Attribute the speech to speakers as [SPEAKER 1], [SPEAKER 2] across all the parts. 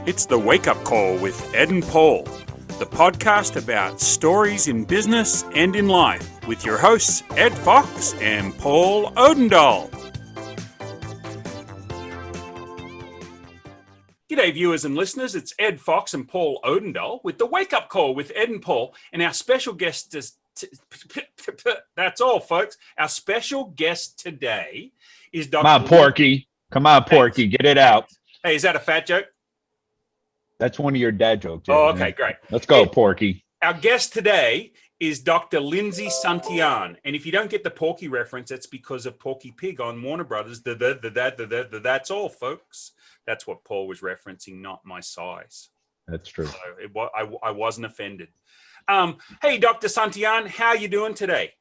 [SPEAKER 1] It's the Wake Up Call with Ed and Paul, the podcast about stories in business and in life with your hosts Ed Fox and Paul Odendahl. G'day viewers and listeners, it's Ed Fox and Paul Odendahl with the Wake Up Call with Ed and Paul, and our special guest is that's all folks. Our special guest today is Dr.
[SPEAKER 2] Come on, Porky. Come on, Porky. Get it out.
[SPEAKER 1] Hey, is that a fat joke?
[SPEAKER 2] That's one of your dad jokes.
[SPEAKER 1] Oh, okay, great.
[SPEAKER 2] Let's go, Porky.
[SPEAKER 1] Our guest today is Dr. Lindsey Santellan. And if you don't get the Porky reference, it's because of Porky Pig on Warner Brothers. That's all, folks. That's what Paul was referencing, not my size.
[SPEAKER 2] That's true.
[SPEAKER 1] So I wasn't offended. Hey, Dr. Santellan, how are you doing today?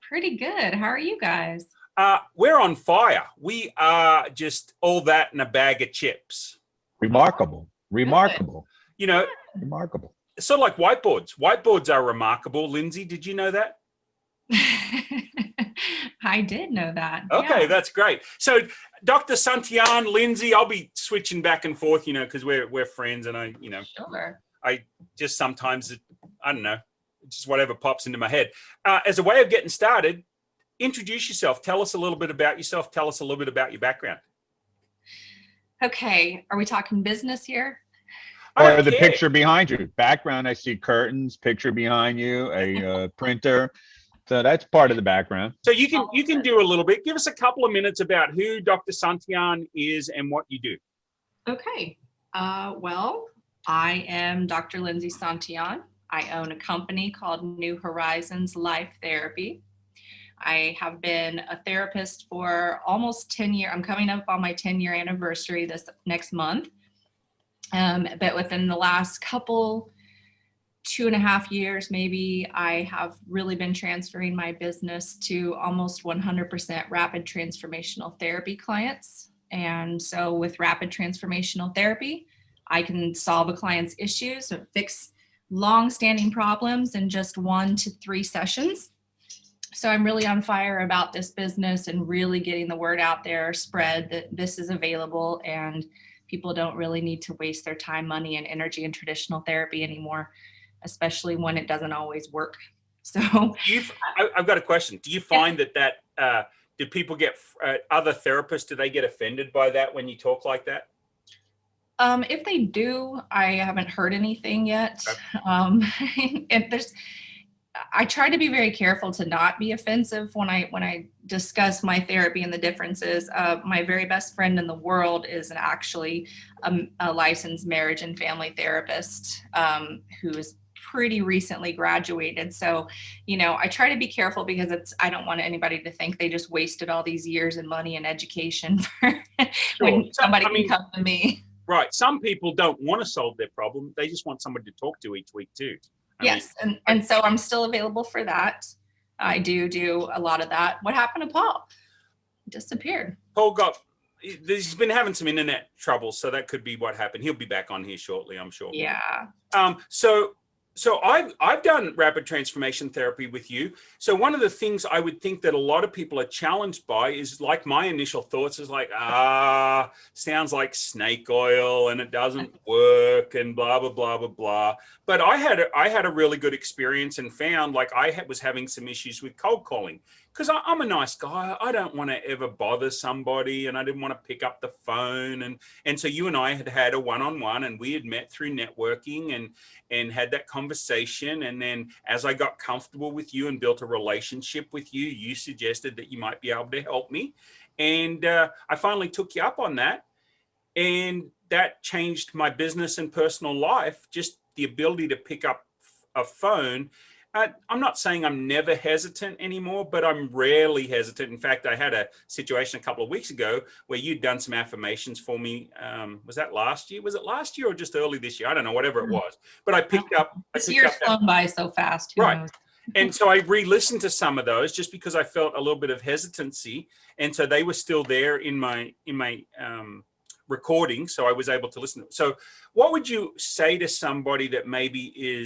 [SPEAKER 3] Pretty good. How are you guys?
[SPEAKER 1] We're on fire. We are just all that in a bag of chips.
[SPEAKER 2] Remarkable.
[SPEAKER 1] You know,
[SPEAKER 2] remarkable.
[SPEAKER 1] Sort of like whiteboards. Whiteboards are remarkable. Lindsay, did you know that?
[SPEAKER 3] I did know that.
[SPEAKER 1] Okay,
[SPEAKER 3] yeah.
[SPEAKER 1] That's great. So, Dr. Santellan, Lindsay, I'll be switching back and forth, because we're friends, and
[SPEAKER 3] Sure.
[SPEAKER 1] I just sometimes, I don't know, just whatever pops into my head. As a way of getting started, introduce yourself. Tell us a little bit about yourself. Tell us a little bit about your background.
[SPEAKER 3] Okay, are we talking business here?
[SPEAKER 2] Or the picture behind you. Background, I see curtains, picture behind you, a printer. So that's part of the background.
[SPEAKER 1] So you can do a little bit. Give us a couple of minutes about who Dr. Santellan is and what you do.
[SPEAKER 3] Okay. Well, I am Dr. Lindsey Santellan. I own a company called newhorizonslifetherapy. I have been a therapist for almost 10 years. I'm coming up on my 10-year anniversary this next month. But within the last couple, 2.5 years, maybe, I have really been transferring my business to almost 100% rapid transformational therapy clients. And so with rapid transformational therapy, I can solve a client's issues or fix long-standing problems in just 1 to 3 sessions. So I'm really on fire about this business and really getting the word out there, spread that this is available, and people don't really need to waste their time, money, and energy in traditional therapy anymore, especially when it doesn't always work. So
[SPEAKER 1] I've got a question. Do you find that do people get, other therapists, do they get offended by that when you talk like that?
[SPEAKER 3] If they do, I haven't heard anything yet. Okay. I try to be very careful to not be offensive when I discuss my therapy and the differences. My very best friend in the world is actually a licensed marriage and family therapist who is pretty recently graduated. So, I try to be careful because I don't want anybody to think they just wasted all these years and money and education for when somebody can come to me.
[SPEAKER 1] Right. Some people don't want to solve their problem. They just want somebody to talk to each week too.
[SPEAKER 3] Yes. And so I'm still available for that. I do a lot of that. What happened to Paul? He disappeared.
[SPEAKER 1] Paul he's been having some internet trouble, so that could be what happened. He'll be back on here shortly, I'm sure.
[SPEAKER 3] Yeah.
[SPEAKER 1] So I've done rapid transformation therapy with you. So one of the things I would think that a lot of people are challenged by is, like, my initial thoughts is like, sounds like snake oil and it doesn't work and blah, blah, blah, blah, blah. But I had a really good experience and found, like, was having some issues with cold calling because I'm a nice guy. I don't want to ever bother somebody, and I didn't want to pick up the phone. And so you and I had a one-on-one, and we had met through networking and had that conversation. And then as I got comfortable with you and built a relationship with you, you suggested that you might be able to help me. And I finally took you up on that. And that changed my business and personal life, just the ability to pick up a phone. I'm not saying I'm never hesitant anymore, but I'm rarely hesitant. In fact, I had a situation a couple of weeks ago where you'd done some affirmations for me. Was that last year? Was it last year or just early this year? I don't know, whatever it was. But I picked up.
[SPEAKER 3] This year's flown by so fast.
[SPEAKER 1] Right. And so I re-listened to some of those just because I felt a little bit of hesitancy. And so they were still there in my recording, so I was able to listen. So what would you say to somebody that maybe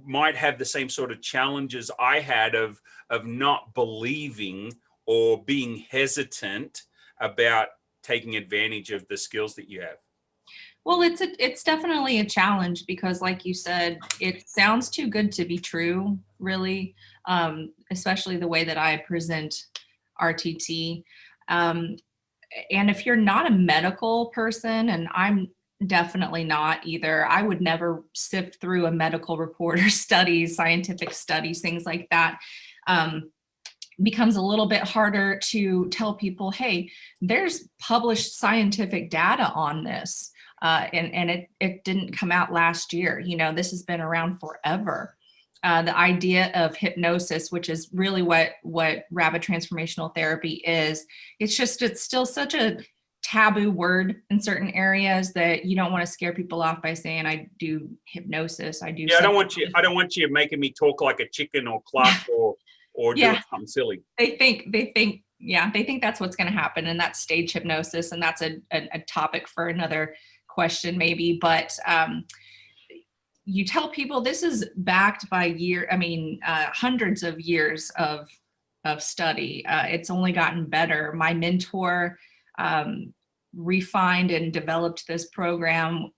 [SPEAKER 1] might have the same sort of challenges I had of not believing or being hesitant about taking advantage of the skills that you have?
[SPEAKER 3] Well, it's definitely a challenge because, like you said, it sounds too good to be true, really, especially the way that I present RTT. Um, and if you're not a medical person, and I'm definitely not either, I would never sift through a medical report or studies, scientific studies, things like that. Becomes a little bit harder to tell people, hey, there's published scientific data on this. And it didn't come out last year. You know, this has been around forever. The idea of hypnosis, which is really what rapid transformational therapy is, it's still such a taboo word in certain areas that you don't want to scare people off by saying I do hypnosis. I do.
[SPEAKER 1] Yeah, I don't want you making me talk like a chicken or cluck or
[SPEAKER 3] yeah.
[SPEAKER 1] do something silly.
[SPEAKER 3] They think that's what's going to happen, and that's stage hypnosis, and that's a topic for another question maybe. But you tell people this is backed by hundreds of years of study. It's only gotten better. My mentor refined and developed this program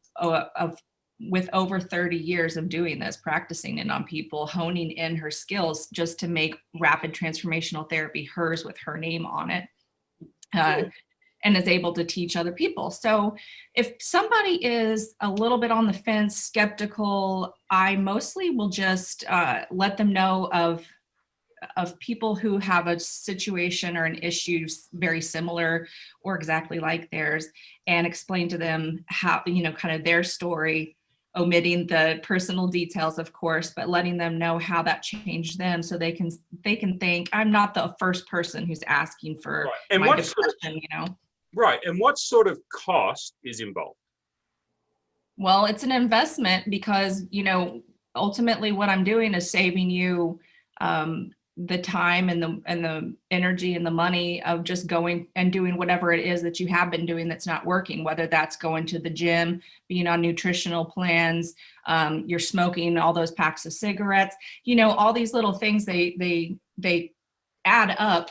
[SPEAKER 3] with over 30 years of doing this, practicing it on people, honing in her skills just to make rapid transformational therapy hers with her name on it, and is able to teach other people. So if somebody is a little bit on the fence, skeptical, I mostly will just let them know of people who have a situation or an issue very similar or exactly like theirs, and explain to them how, kind of their story, omitting the personal details, of course, but letting them know how that changed them, so they can think, I'm not the first person who's asking for my depression,
[SPEAKER 1] Right. And what sort of cost is involved?
[SPEAKER 3] Well, it's an investment because, ultimately what I'm doing is saving you the time and the energy and the money of just going and doing whatever it is that you have been doing that's not working, whether that's going to the gym, being on nutritional plans, you're smoking all those packs of cigarettes, all these little things, they add up.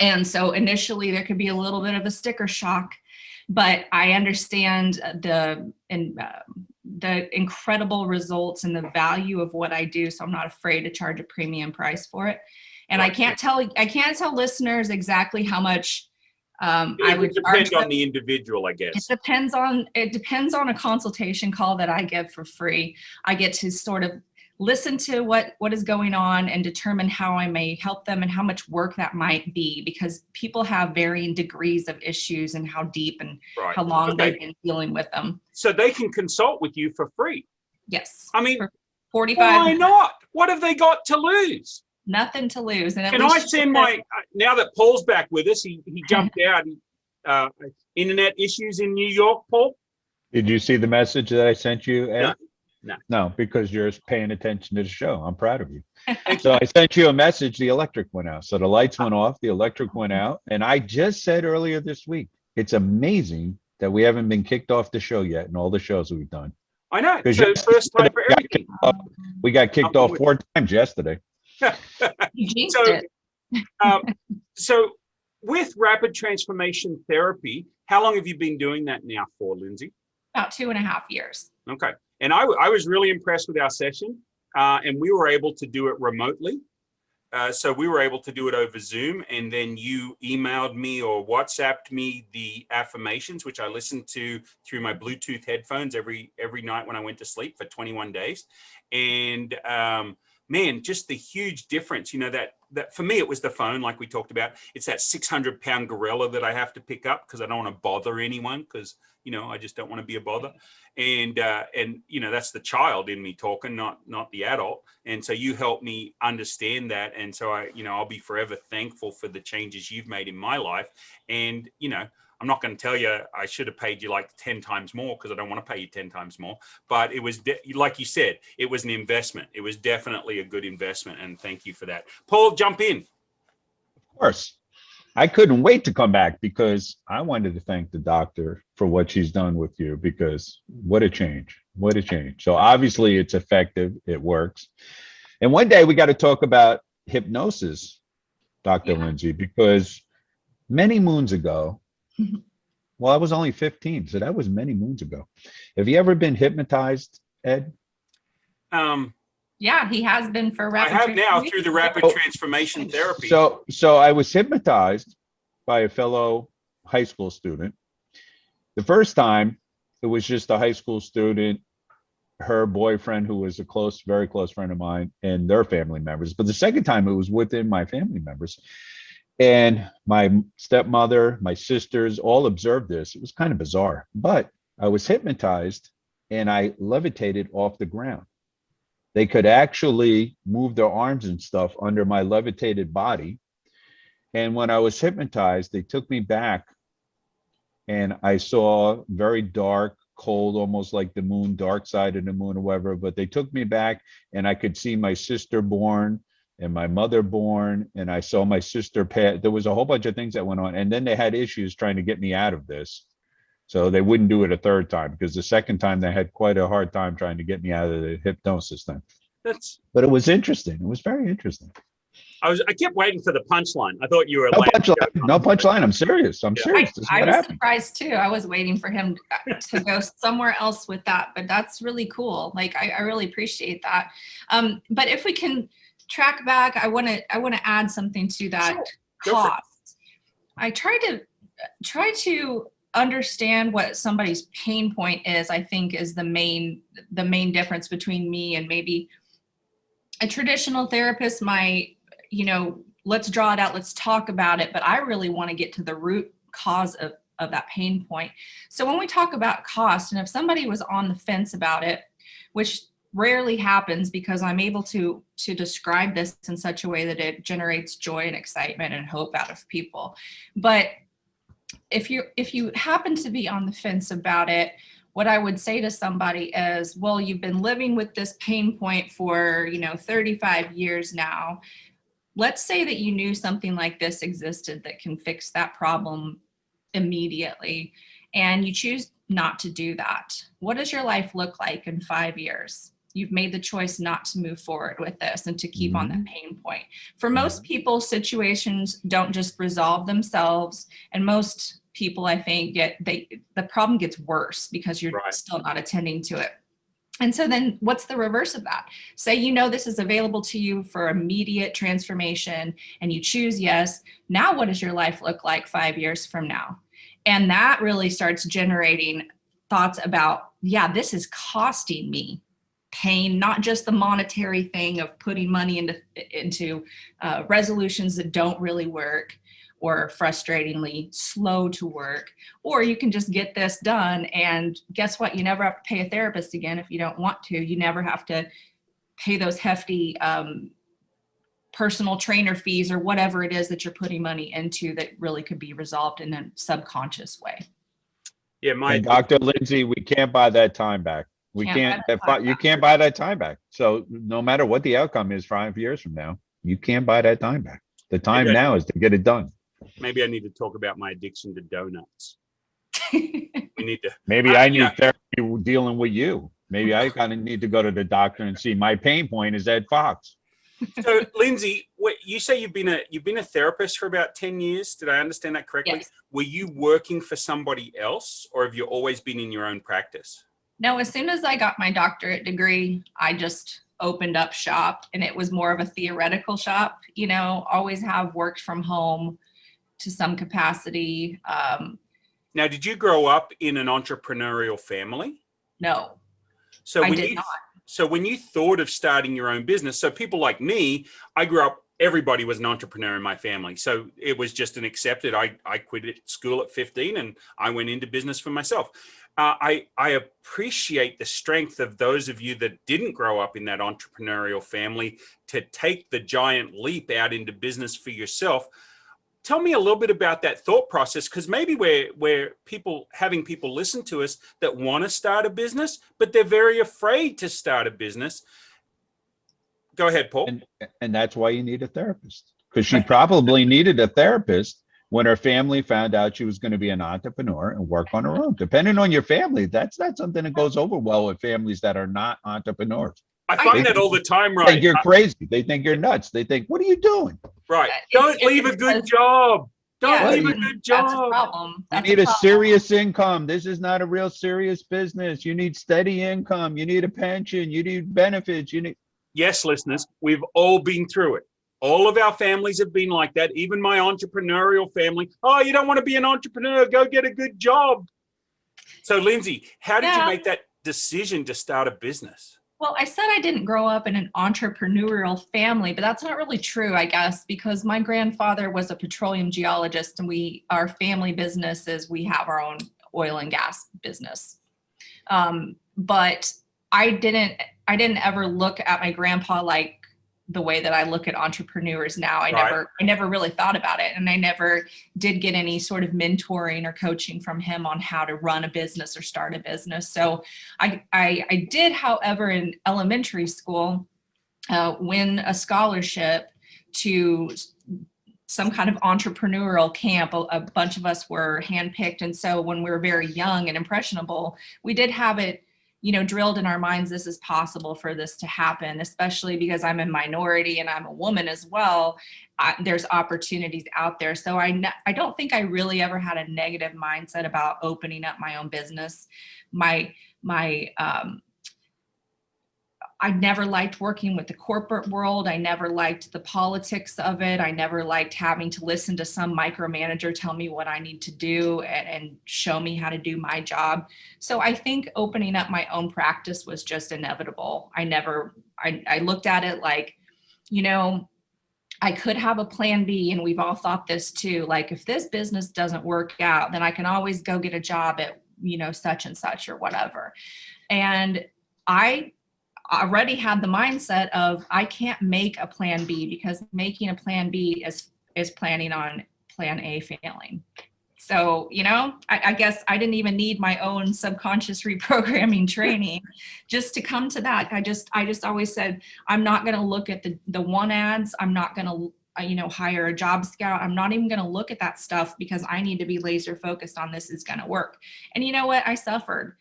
[SPEAKER 3] And so initially there could be a little bit of a sticker shock, but I understand the incredible results and the value of what I do. So I'm not afraid to charge a premium price for it. And I can't tell listeners exactly how much I would
[SPEAKER 1] depend on the individual, I guess.
[SPEAKER 3] It depends on a consultation call that I give for free. I get to sort of listen to what is going on and determine how I may help them and how much work that might be, because people have varying degrees of issues and how deep and how long they've been dealing with them.
[SPEAKER 1] So they can consult with you for free.
[SPEAKER 3] Yes.
[SPEAKER 1] I mean,
[SPEAKER 3] for 45
[SPEAKER 1] why not? What have they got to lose?
[SPEAKER 3] Nothing to lose. And
[SPEAKER 1] can I send now that Paul's back with us, he jumped out, internet issues in New York, Paul?
[SPEAKER 2] Did you see the message that I sent you, Ed?
[SPEAKER 1] No,
[SPEAKER 2] because you're paying attention to the show. I'm proud of you. So I sent you a message, the electric went out. So the lights went off, the electric went out. And I just said earlier this week, it's amazing that we haven't been kicked off the show yet in all the shows we've done.
[SPEAKER 1] I know. So first time for everything.
[SPEAKER 2] We got kicked off 4 times yesterday.
[SPEAKER 1] So with rapid transformation therapy, how long have you been doing that now for, Lindsey?
[SPEAKER 3] About 2.5 years.
[SPEAKER 1] Okay. And I was really impressed with our session, and we were able to do it remotely. So we were able to do it over Zoom, and then you emailed me or WhatsApped me the affirmations, which I listened to through my Bluetooth headphones every night when I went to sleep for 21 days. And man, just the huge difference, that for me, it was the phone, like we talked about. It's that 600-pound gorilla that I have to pick up because I don't want to bother anyone, because I just don't want to be a bother. And that's the child in me talking, not the adult. And so you helped me understand that. And so I'll be forever thankful for the changes you've made in my life. And, I'm not going to tell you I should have paid you like 10 times more, because I don't want to pay you 10 times more. But it was, like you said, it was an investment. It was definitely a good investment. And thank you for that. Paul, jump in.
[SPEAKER 2] Of course. I couldn't wait to come back because I wanted to thank the doctor for what she's done with you, because what a change. What a change. So obviously it's effective. It works. And one day we got to talk about hypnosis, Dr. Lindsey, because many moons ago, Well, I was only 15, so that was many moons ago. Have you ever been hypnotized, Ed?
[SPEAKER 1] Um,
[SPEAKER 3] Yeah, he has been for
[SPEAKER 1] I
[SPEAKER 3] rapid
[SPEAKER 1] have now through the rapid
[SPEAKER 2] Oh,
[SPEAKER 1] transformation therapy.
[SPEAKER 2] So I was hypnotized by a fellow high school student. The first time, it was just a high school student, her boyfriend, who was a close, very close friend of mine, and their family members. But the second time, it was within my family members. And my stepmother, my sisters all observed this. It was kind of bizarre, but I was hypnotized and I levitated off the ground. They could actually move their arms and stuff under my levitated body. And when I was hypnotized, they took me back and I saw very dark, cold, almost like the moon, dark side of the moon or whatever. But they took me back and I could see my sister born and my mother born, and I saw my sister pass. There was a whole bunch of things that went on. And then they had issues trying to get me out of this. So they wouldn't do it a third time, because the second time they had quite a hard time trying to get me out of the hypnosis thing. But it was interesting. It was very interesting.
[SPEAKER 1] I kept waiting for the punchline. I thought you were
[SPEAKER 2] No punchline. No punchline. I'm serious. I'm serious. This is
[SPEAKER 3] I
[SPEAKER 2] what
[SPEAKER 3] was
[SPEAKER 2] happened.
[SPEAKER 3] surprised too. I was waiting for him to go somewhere else with that, but that's really cool. Like I really appreciate that. But if we can track back, I want to add something to that cost. I try to understand what somebody's pain point is. I think is the main difference between me and maybe a traditional therapist might, let's draw it out, let's talk about it. But I really want to get to the root cause of that pain point. So when we talk about cost, and if somebody was on the fence about it, which rarely happens because I'm able to describe this in such a way that it generates joy and excitement and hope out of people. But if you happen to be on the fence about it, what I would say to somebody is, well, you've been living with this pain point for 35 years now. Let's say that you knew something like this existed that can fix that problem immediately, and you choose not to do that. What does your life look like in 5 years? You've made the choice not to move forward with this and to keep on that pain point. For most people, situations don't just resolve themselves, and most people, I think, the problem gets worse because you're still not attending to it. And so then what's the reverse of that? Say, this is available to you for immediate transformation and you choose yes. Now, what does your life look like 5 years from now? And that really starts generating thoughts about, this is costing me pain, not just the monetary thing of putting money into resolutions that don't really work or frustratingly slow to work, or you can just get this done. And guess what? You never have to pay a therapist again if you don't want to. You never have to pay those hefty personal trainer fees or whatever it is that you're putting money into that really could be resolved in a subconscious way.
[SPEAKER 1] Yeah,
[SPEAKER 2] and Dr. Lindsey, we can't buy that time back. You can't buy that time back. So no matter what the outcome is 5 years from now, you can't buy that time back. The time now is to get it done.
[SPEAKER 1] Maybe I need to talk about my addiction to donuts.
[SPEAKER 2] Maybe I need therapy dealing with you. Maybe I kind of need to go to the doctor and see. My pain point is Ed Fox.
[SPEAKER 1] So, Lindsey, you say you've been a therapist for about 10 years. Did I understand that correctly?
[SPEAKER 3] Yes.
[SPEAKER 1] Were you working for somebody else, or have you always been in your own practice?
[SPEAKER 3] No, as soon as I got my doctorate degree, I just opened up shop, and it was more of a theoretical shop. Always have worked from home to some capacity.
[SPEAKER 1] Now, did you grow up in an entrepreneurial family?
[SPEAKER 3] No,
[SPEAKER 1] So
[SPEAKER 3] I did not.
[SPEAKER 1] So when you thought of starting your own business, so people like me, I grew up, everybody was an entrepreneur in my family. So it was just an accepted. I quit school at 15 and I went into business for myself. I appreciate the strength of those of you that didn't grow up in that entrepreneurial family to take the giant leap out into business for yourself. Tell me a little bit about that thought process, because maybe we're having people listen to us that want to start a business, but they're very afraid to start a business. Go ahead, Paul.
[SPEAKER 2] And that's why you need a therapist, because she probably needed a therapist when her family found out she was going to be an entrepreneur and work on her own. Depending on your family, that's not something that goes over well with families that are not entrepreneurs.
[SPEAKER 1] I find that all the time, right?
[SPEAKER 2] They think you're crazy. They think you're nuts. They think, what are you doing?
[SPEAKER 1] Right. Don't leave a good job. Don't leave a
[SPEAKER 3] and
[SPEAKER 1] good
[SPEAKER 3] that's a
[SPEAKER 1] job.
[SPEAKER 3] problem.
[SPEAKER 2] You
[SPEAKER 3] That's
[SPEAKER 2] need a
[SPEAKER 3] problem.
[SPEAKER 2] serious income. This is not a real serious business. You need steady income. You need a pension. You need benefits. You need.
[SPEAKER 1] Yes, listeners, we've all been through it. All of our families have been like that. Even my entrepreneurial family. Oh, you don't want to be an entrepreneur? Go get a good job. So, Lindsey, how did you make that decision to start a business?
[SPEAKER 3] Well, I said I didn't grow up in an entrepreneurial family, but that's not really true, I guess, because my grandfather was a petroleum geologist, and our family business is we have our own oil and gas business. But I didn't ever look at my grandpa like the way that I look at entrepreneurs now. I never really thought about it. And I never did get any sort of mentoring or coaching from him on how to run a business or start a business. So I did, however, in elementary school, win a scholarship to some kind of entrepreneurial camp. A bunch of us were handpicked. And so when we were very young and impressionable, we did have it, drilled in our minds, this is possible for this to happen, especially because I'm a minority and I'm a woman as well. There's opportunities out there. So I don't think I really ever had a negative mindset about opening up my own business. I never liked working with the corporate world. I never liked the politics of it. I never liked having to listen to some micromanager tell me what I need to do and show me how to do my job. So I think opening up my own practice was just inevitable. I looked at it like, I could have a plan B, and we've all thought this too. Like, if this business doesn't work out, then I can always go get a job at, such and such or whatever. And I already had the mindset of I can't make a plan B, because making a plan B is planning on plan A failing. So, I guess I didn't even need my own subconscious reprogramming training just to come to that. I just always said, I'm not going to look at the one ads. I'm not going to, hire a job scout. I'm not even going to look at that stuff, because I need to be laser focused on this is going to work. And you know what? I suffered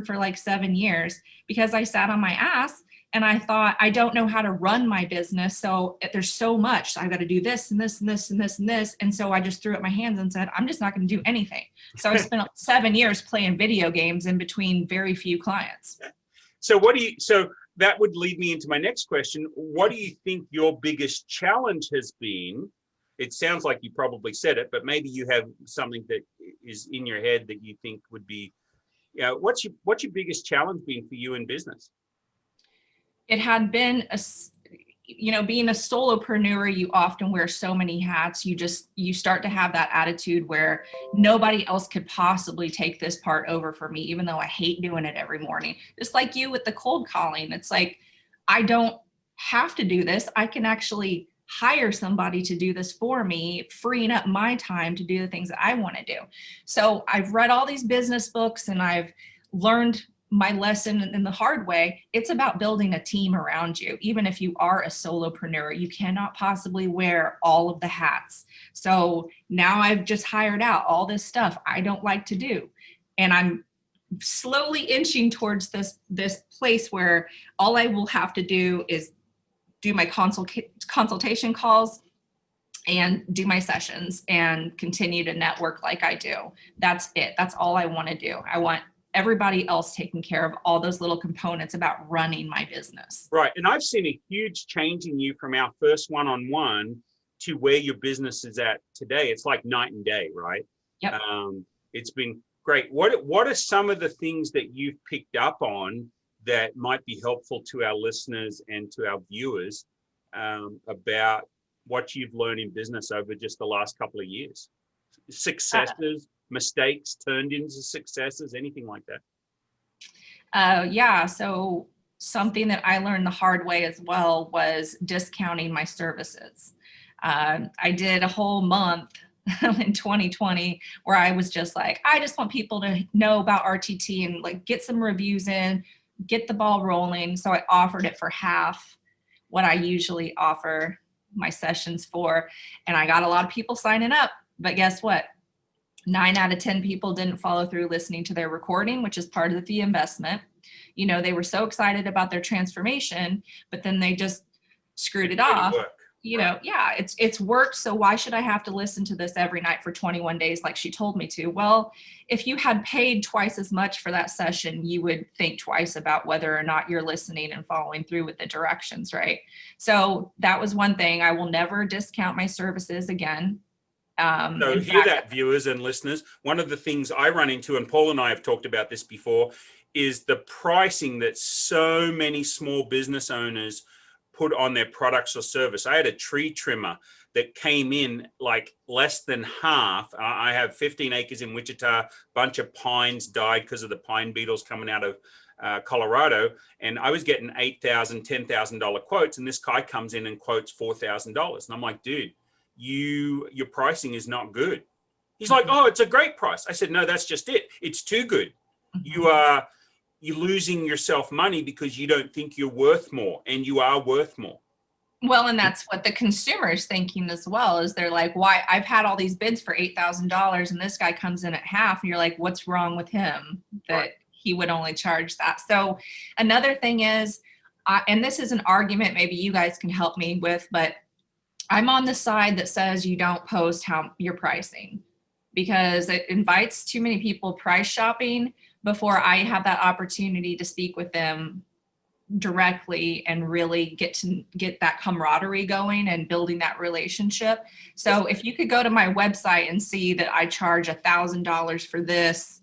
[SPEAKER 3] for like 7 years because I sat on my ass and I thought, I don't know how to run my business. So there's so much. So I've got to do this and this and this and this and this. And so I just threw up my hands and said, I'm just not going to do anything. So I spent 7 years playing video games in between very few clients.
[SPEAKER 1] So that would lead me into my next question. What do you think your biggest challenge has been? It sounds like you probably said it, but maybe you have something that is in your head that you think would be, what's your biggest challenge been for you in business?
[SPEAKER 3] It had been being a solopreneur, you often wear so many hats. You start to have that attitude where nobody else could possibly take this part over for me, even though I hate doing it every morning. Just like you with the cold calling. It's like, I don't have to do this. I can actually hire somebody to do this for me, freeing up my time to do the things that I want to do. So I've read all these business books and I've learned my lesson in the hard way. It's about building a team around you. Even if you are a solopreneur, you cannot possibly wear all of the hats. So now I've just hired out all this stuff I don't like to do. And I'm slowly inching towards this place where all I will have to do is do my consultation calls and do my sessions and continue to network like I do. That's it. That's all I want to do. I want everybody else taking care of all those little components about running my business.
[SPEAKER 1] Right. And I've seen a huge change in you from our first one-on-one to where your business is at today. It's like night and day, right?
[SPEAKER 3] Yep.
[SPEAKER 1] It's been great. What are some of the things that you've picked up on that might be helpful to our listeners and to our viewers about what you've learned in business over just the last couple of years? Successes, mistakes turned into successes, anything like that?
[SPEAKER 3] Yeah. So something that I learned the hard way as well was discounting my services. I did a whole month in 2020 where I was just like, I just want people to know about RTT and like get some reviews in, get the ball rolling. So I offered it for half what I usually offer my sessions for. And I got a lot of people signing up, but guess what? 9 out of 10 people didn't follow through listening to their recording, which is part of the fee investment. They were so excited about their transformation, but then they just screwed it off. you know, yeah, it's worked. So why should I have to listen to this every night for 21 days like she told me to? Well, if you had paid twice as much for that session, you would think twice about whether or not you're listening and following through with the directions, right? So that was one thing. I will never discount my services again.
[SPEAKER 1] So hear that, viewers and listeners. One of the things I run into, and Paul and I have talked about this before, is the pricing that so many small business owners put on their products or service. I had a tree trimmer that came in like less than half. I have 15 acres in Wichita, bunch of pines died because of the pine beetles coming out of Colorado. And I was getting $8,000, $10,000 quotes. And this guy comes in and quotes $4,000. And I'm like, dude, your pricing is not good. He's like, oh, it's a great price. I said, no, that's just it. It's too good. You're losing yourself money because you don't think you're worth more, and you are worth more.
[SPEAKER 3] Well, and that's what the consumer is thinking as well, is they're like, why, I've had all these bids for $8,000 and this guy comes in at half, and you're like, what's wrong with him that he would only charge that? So another thing is, and this is an argument maybe you guys can help me with, but I'm on the side that says you don't post how you're pricing, because it invites too many people price shopping before I have that opportunity to speak with them directly and really get that camaraderie going and building that relationship. So if you could go to my website and see that I charge $1,000 for this,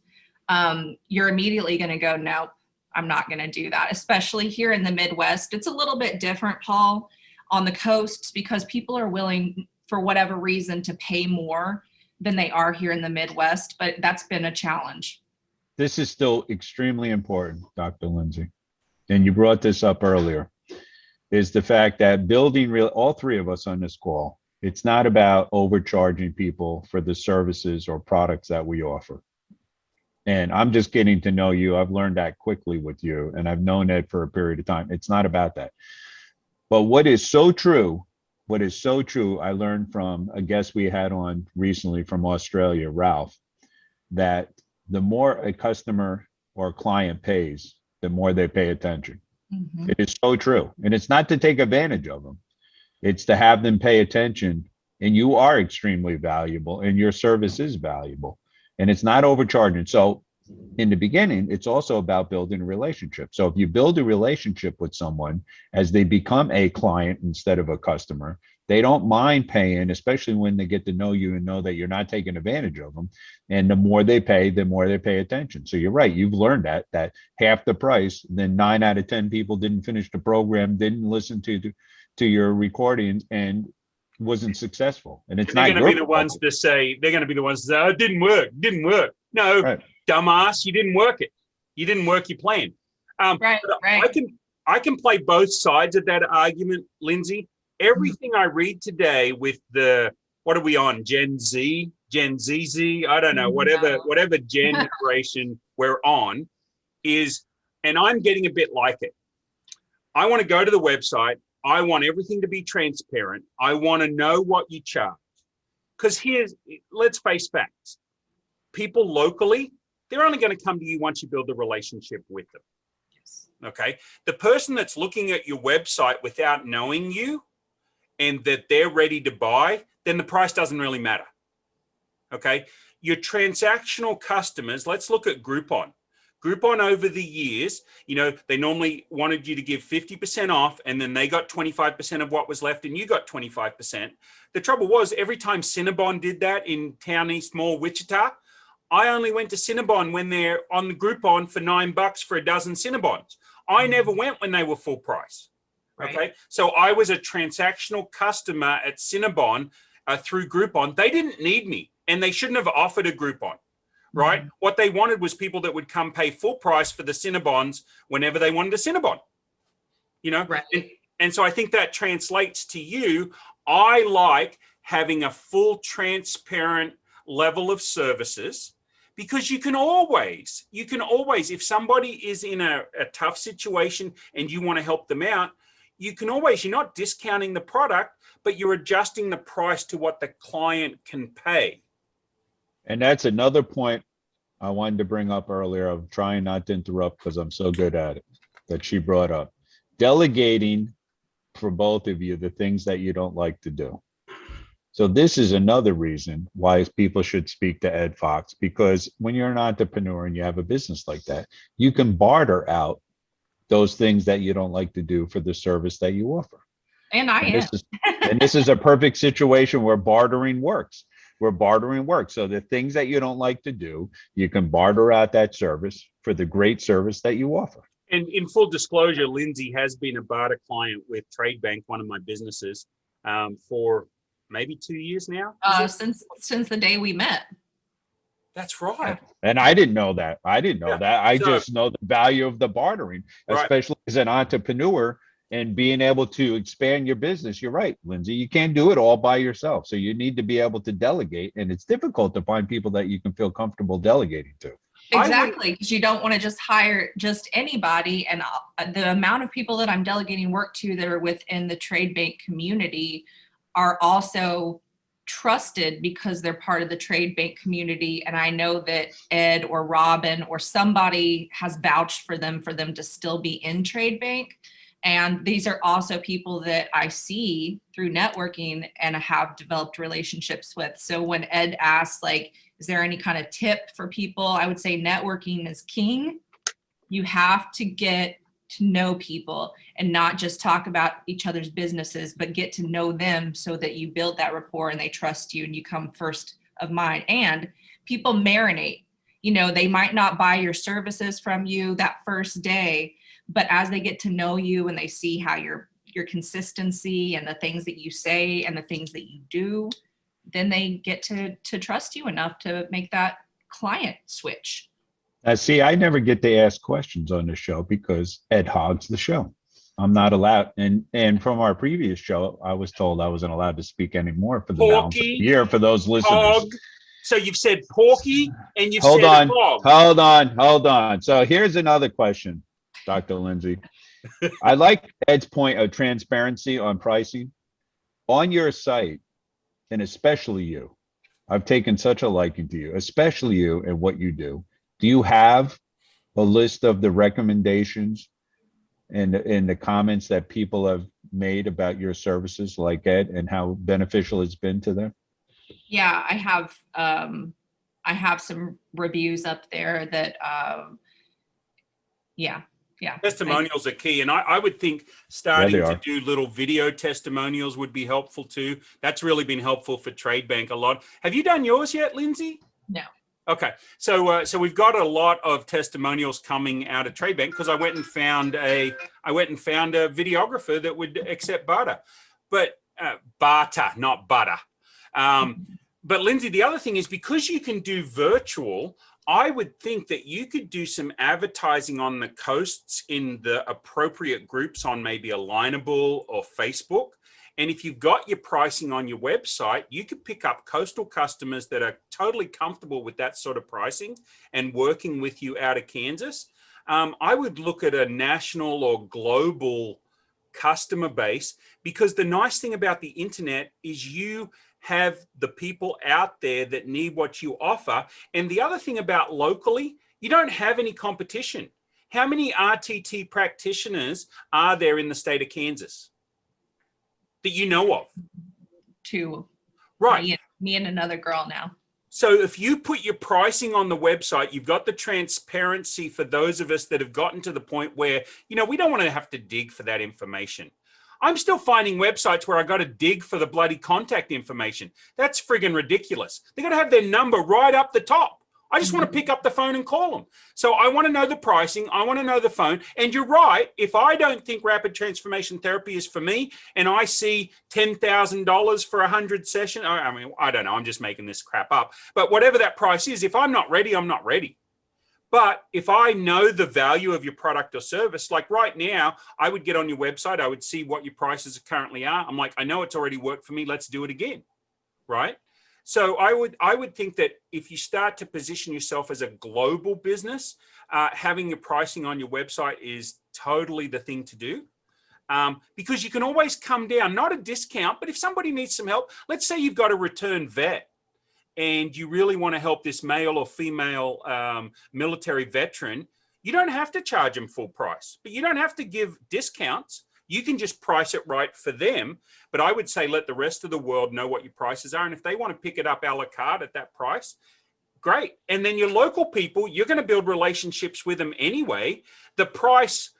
[SPEAKER 3] you're immediately going to go, nope, I'm not going to do that. Especially here in the Midwest, it's a little bit different, Paul, on the coasts, because people are willing for whatever reason to pay more than they are here in the Midwest, but that's been a challenge.
[SPEAKER 2] This is still extremely important, Dr. Lindsey, and you brought this up earlier, is the fact that building all three of us on this call, it's not about overcharging people for the services or products that we offer. And I'm just getting to know you. I've learned that quickly with you, and I've known it for a period of time. It's not about that. But what is so true, I learned from a guest we had on recently from Australia, Ralph, that the more a customer or a client pays, the more they pay attention. Mm-hmm. It is so true. And it's not to take advantage of them. It's to have them pay attention. And you are extremely valuable, and your service is valuable. And it's not overcharging. So in the beginning, it's also about building a relationship. So if you build a relationship with someone as they become a client instead of a customer, they don't mind paying, especially when they get to know you and know that you're not taking advantage of them. And the more they pay, the more they pay attention. So you're right. You've learned that half the price, then 9 out of 10 people didn't finish the program, didn't listen to your recording, and wasn't successful. And it's
[SPEAKER 1] they're going to be the ones to say, oh, it didn't work. No, right. Dumbass, you didn't work it. You didn't work your plan.
[SPEAKER 3] Right.
[SPEAKER 1] I can play both sides of that argument, Lindsey. Everything I read today with what are we on? Gen Z, I don't know, whatever generation we're on is, and I'm getting a bit like it. I want to go to the website. I want everything to be transparent. I want to know what you charge. Because let's face facts. People locally, they're only going to come to you once you build a relationship with them. Yes. Okay. The person that's looking at your website without knowing you and that they're ready to buy, then the price doesn't really matter. Okay. Your transactional customers, let's look at Groupon. Groupon over the years, they normally wanted you to give 50% off, and then they got 25% of what was left and you got 25%. The trouble was, every time Cinnabon did that in Town East Mall, Wichita, I only went to Cinnabon when they're on the Groupon for $9 for a dozen Cinnabons. I never went when they were full price. Okay. Right. So I was a transactional customer at Cinnabon through Groupon. They didn't need me, and they shouldn't have offered a Groupon. Right. Mm-hmm. What they wanted was people that would come pay full price for the Cinnabons whenever they wanted a Cinnabon, Right. And so I think that translates to you. I like having a full, transparent level of services, because you can always, if somebody is in a tough situation and you want to help them out, you're not discounting the product, but you're adjusting the price to what the client can pay.
[SPEAKER 2] And that's another point I wanted to bring up earlier, of trying not to interrupt because I'm so good at it, that she brought up. Delegating for both of you the things that you don't like to do. So this is another reason why people should speak to Ed Fox, because when you're an entrepreneur and you have a business like that, you can barter out those things that you don't like to do for the service that you offer.
[SPEAKER 3] And I am.
[SPEAKER 2] And this is a perfect situation where bartering works. So the things that you don't like to do, you can barter out that service for the great service that you offer.
[SPEAKER 1] And in full disclosure, Lindsey has been a barter client with Trade Bank, one of my businesses, for maybe 2 years now.
[SPEAKER 3] Since the day we met.
[SPEAKER 1] That's right.
[SPEAKER 2] And I didn't know that. I just know the value of the bartering, especially as an entrepreneur and being able to expand your business. You're right, Lindsey. You can't do it all by yourself. So you need to be able to delegate. And it's difficult to find people that you can feel comfortable delegating to.
[SPEAKER 3] Exactly, because you don't want to just hire just anybody. And the amount of people that I'm delegating work to that are within the Trade Bank community are also trusted because they're part of the Trade Bank community. And I know that Ed or Robin or somebody has vouched for them to still be in Trade Bank. And these are also people that I see through networking and have developed relationships with. So when Ed asked, like, is there any kind of tip for people? I would say networking is king. You have to get to know people and not just talk about each other's businesses, but get to know them so that you build that rapport and they trust you and you come first of mind. And people marinate. You know, they might not buy your services from you that first day, but as they get to know you and they see how your consistency and the things that you say and the things that you do, then they get to trust you enough to make that client switch.
[SPEAKER 2] See, I never get to ask questions on the show because Ed hogs the show. I'm not allowed. And from our previous show, I was told I wasn't allowed to speak anymore for the balance of the year for those listeners.
[SPEAKER 1] Hog. So you've said Porky and you've
[SPEAKER 2] said
[SPEAKER 1] hog.
[SPEAKER 2] Hold on. So here's another question, Dr. Lindsey. I like Ed's point of transparency on pricing. On your site, and especially you, I've taken such a liking to you, especially you and what you do. Do you have a list of the recommendations and the comments that people have made about your services like Ed and how beneficial it's been to them?
[SPEAKER 3] Yeah, I have some reviews up there that, yeah.
[SPEAKER 1] Testimonials are key. And I would think starting to do little video testimonials would be helpful too. That's really been helpful for Trade Bank a lot. Have you done yours yet, Lindsey?
[SPEAKER 3] No.
[SPEAKER 1] Okay, so we've got a lot of testimonials coming out of Trade Bank because I went and found a videographer that would accept barter, but barter, not butter. But Lindsey, the other thing is because you can do virtual, I would think that you could do some advertising on the coasts in the appropriate groups on maybe Alignable or Facebook. And if you've got your pricing on your website, you could pick up coastal customers that are totally comfortable with that sort of pricing and working with you out of Kansas. I would look at a national or global customer base because the nice thing about the internet is you have the people out there that need what you offer. And the other thing about locally, you don't have any competition. How many RTT practitioners are there in the state of Kansas that you know of?
[SPEAKER 3] 2.
[SPEAKER 1] Right.
[SPEAKER 3] Me and another girl now.
[SPEAKER 1] So if you put your pricing on the website, you've got the transparency for those of us that have gotten to the point where, you know, we don't want to have to dig for that information. I'm still finding websites where I got to dig for the bloody contact information. That's friggin' ridiculous. They got to have their number right up the top. I just want to pick up the phone and call them. So I want to know the pricing. I want to know the phone. And you're right. If I don't think rapid transformation therapy is for me and I see $10,000 for 100 sessions, I mean, I don't know. I'm just making this crap up. But whatever that price is, if I'm not ready, I'm not ready. But if I know the value of your product or service, like right now, I would get on your website. I would see what your prices currently are. I'm like, I know it's already worked for me. Let's do it again. Right. So I would think that if you start to position yourself as a global business, having your pricing on your website is totally the thing to do. Because you can always come down, not a discount, but if somebody needs some help, let's say you've got a return vet and you really want to help this male or female military veteran, you don't have to charge them full price, but you don't have to give discounts. You can just price it right for them. But I would say let the rest of the world know what your prices are. And if they want to pick it up a la carte at that price, great. And then your local people, you're going to build relationships with them anyway. The price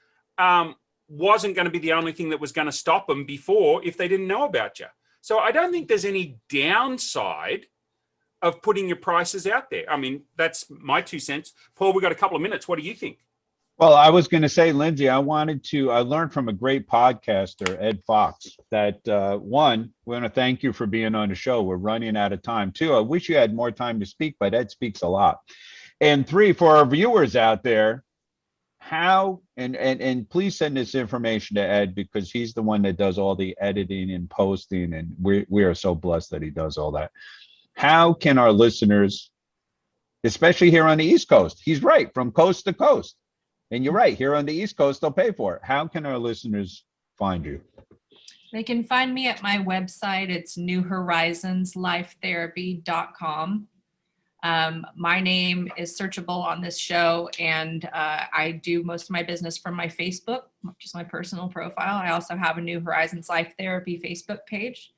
[SPEAKER 1] wasn't going to be the only thing that was going to stop them before if they didn't know about you. So I don't think there's any downside of putting your prices out there. I mean, that's my 2 cents. Paul, we've got a couple of minutes. What do you think?
[SPEAKER 2] Well, I was going to say, Lindsey, I learned from a great podcaster, Ed Fox, that one, we want to thank you for being on the show. We're running out of time. Two, I wish you had more time to speak, but Ed speaks a lot. And three, for our viewers out there, how, and please send this information to Ed, because he's the one that does all the editing and posting, and we are so blessed that he does all that. How can our listeners, especially here on the East Coast, he's right, from coast to coast, and you're right, here on the East Coast, they'll pay for it. How can our listeners find you?
[SPEAKER 3] They can find me at my website. It's newhorizonslifetherapy.com. My name is searchable on this show, and I do most of my business from my Facebook, which is my personal profile. I also have a New Horizons Life Therapy Facebook page.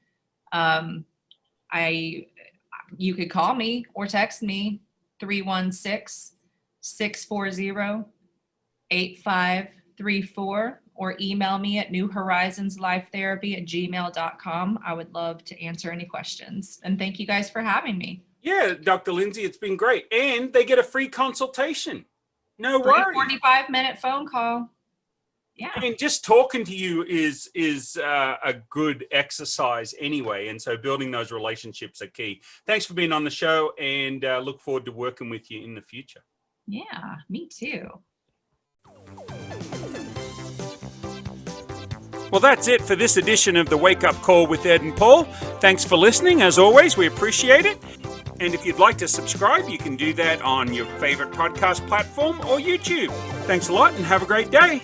[SPEAKER 3] You could call me or text me 316-640-8534, or email me at newhorizonslifetherapy@gmail.com. I would love to answer any questions. And thank you guys for having me.
[SPEAKER 1] Yeah, Dr. Lindsey, it's been great. And they get a free consultation. No worries.
[SPEAKER 3] 45-minute phone call. Yeah.
[SPEAKER 1] I mean, just talking to you is a good exercise anyway. And so building those relationships are key. Thanks for being on the show, and look forward to working with you in the future.
[SPEAKER 3] Yeah, me too.
[SPEAKER 1] Well, that's it for this edition of the Wake Up Call with Ed and Paul. Thanks for listening. As always, we appreciate it. And if you'd like to subscribe, you can do that on your favorite podcast platform or YouTube. Thanks a lot and have a great day.